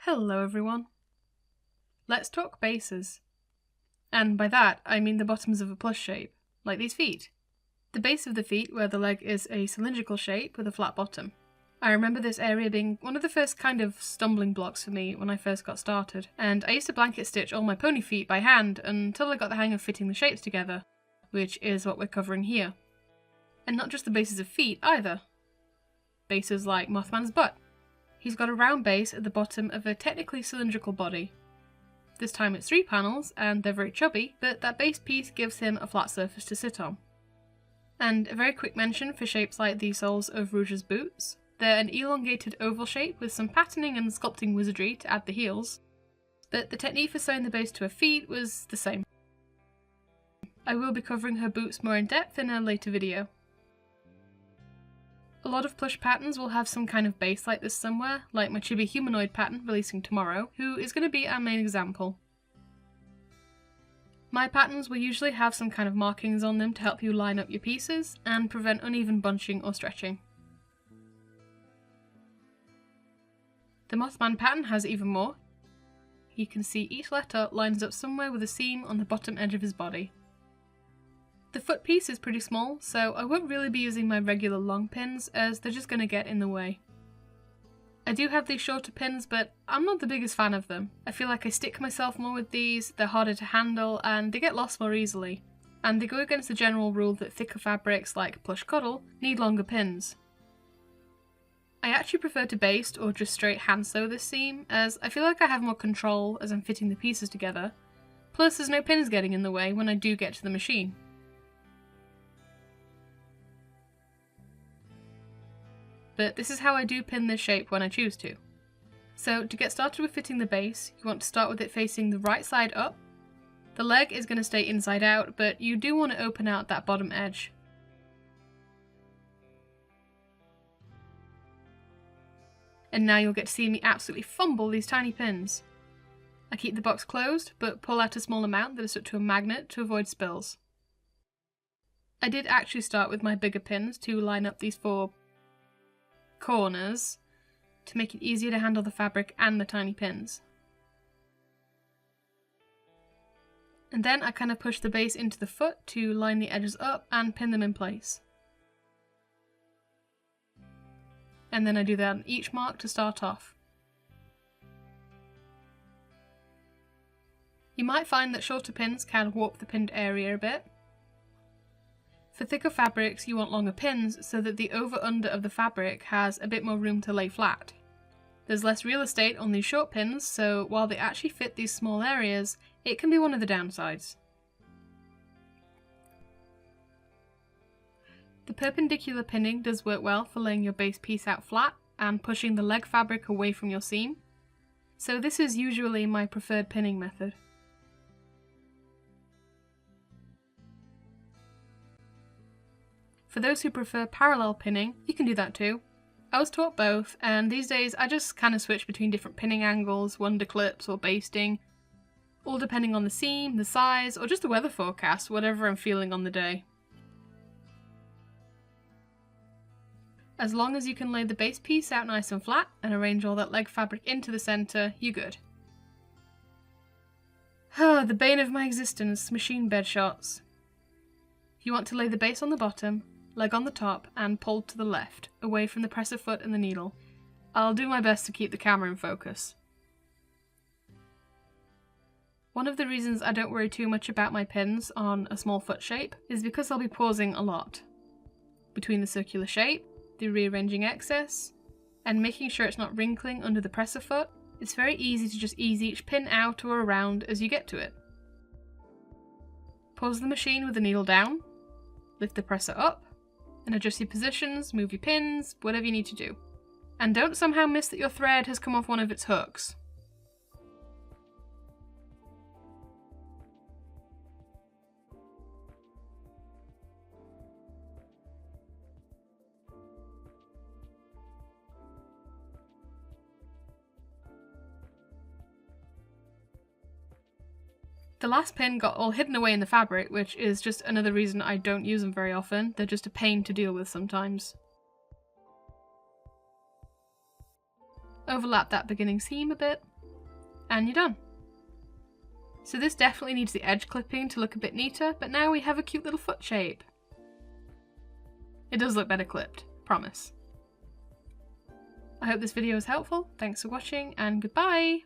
Hello everyone. Let's talk bases. And by that, I mean the bottoms of a plush shape, like these feet. The base of the feet where the leg is a cylindrical shape with a flat bottom. I remember this area being one of the first kind of stumbling blocks for me when I first got started, and I used to blanket stitch all my pony feet by hand until I got the hang of fitting the shapes together, which is what we're covering here. And not just the bases of feet either. Bases like Mothman's butt. He's got a round base at the bottom of a technically cylindrical body. This time it's 3 panels, and they're very chubby, but that base piece gives him a flat surface to sit on. And a very quick mention for shapes like the soles of Rouge's boots. They're an elongated oval shape with some patterning and sculpting wizardry to add the heels, but the technique for sewing the base to her feet was the same. I will be covering her boots more in depth in a later video. A lot of plush patterns will have some kind of base like this somewhere, like my Chibi Humanoid Pattern releasing tomorrow, who is going to be our main example. My patterns will usually have some kind of markings on them to help you line up your pieces and prevent uneven bunching or stretching. The Mothman pattern has even more. You can see each letter lines up somewhere with a seam on the bottom edge of his body. The foot piece is pretty small, so I won't really be using my regular long pins as they're just going to get in the way. I do have these shorter pins, but I'm not the biggest fan of them. I feel like I stick myself more with these, they're harder to handle, and they get lost more easily. And they go against the general rule that thicker fabrics like plush cuddle need longer pins. I actually prefer to baste or just straight hand sew this seam, as I feel like I have more control as I'm fitting the pieces together, plus there's no pins getting in the way when I do get to the machine. But this is how I do pin this shape when I choose to. So to get started with fitting the base, you want to start with it facing the right side up. The leg is going to stay inside out, but you do want to open out that bottom edge. And now you'll get to see me absolutely fumble these tiny pins. I keep the box closed, but pull out a small amount that is stuck to a magnet to avoid spills. I did actually start with my bigger pins to line up these 4 corners to make it easier to handle the fabric and the tiny pins. And then I kind of push the base into the foot to line the edges up and pin them in place. And then I do that on each mark to start off. You might find that shorter pins can warp the pinned area a bit. For thicker fabrics, you want longer pins so that the over-under of the fabric has a bit more room to lay flat. There's less real estate on these short pins, so while they actually fit these small areas, it can be one of the downsides. The perpendicular pinning does work well for laying your base piece out flat and pushing the leg fabric away from your seam, so this is usually my preferred pinning method. For those who prefer parallel pinning, you can do that too. I was taught both, and these days I just kind of switch between different pinning angles, wonder clips or basting, all depending on the seam, the size, or just the weather forecast, whatever I'm feeling on the day. As long as you can lay the base piece out nice and flat and arrange all that leg fabric into the centre, you're good. The bane of my existence, machine bed shots. You want to lay the base on the bottom, leg on the top, and pull to the left, away from the presser foot and the needle. I'll do my best to keep the camera in focus. One of the reasons I don't worry too much about my pins on a small foot shape is because I'll be pausing a lot. Between the circular shape, the rearranging excess, and making sure it's not wrinkling under the presser foot, it's very easy to just ease each pin out or around as you get to it. Pause the machine with the needle down, lift the presser up, and adjust your positions, move your pins, whatever you need to do. And don't somehow miss that your thread has come off one of its hooks. The last pin got all hidden away in the fabric, which is just another reason I don't use them very often. They're just a pain to deal with sometimes. Overlap that beginning seam a bit, and you're done. So this definitely needs the edge clipping to look a bit neater, but now we have a cute little foot shape. It does look better clipped, promise. I hope this video was helpful, thanks for watching, and goodbye!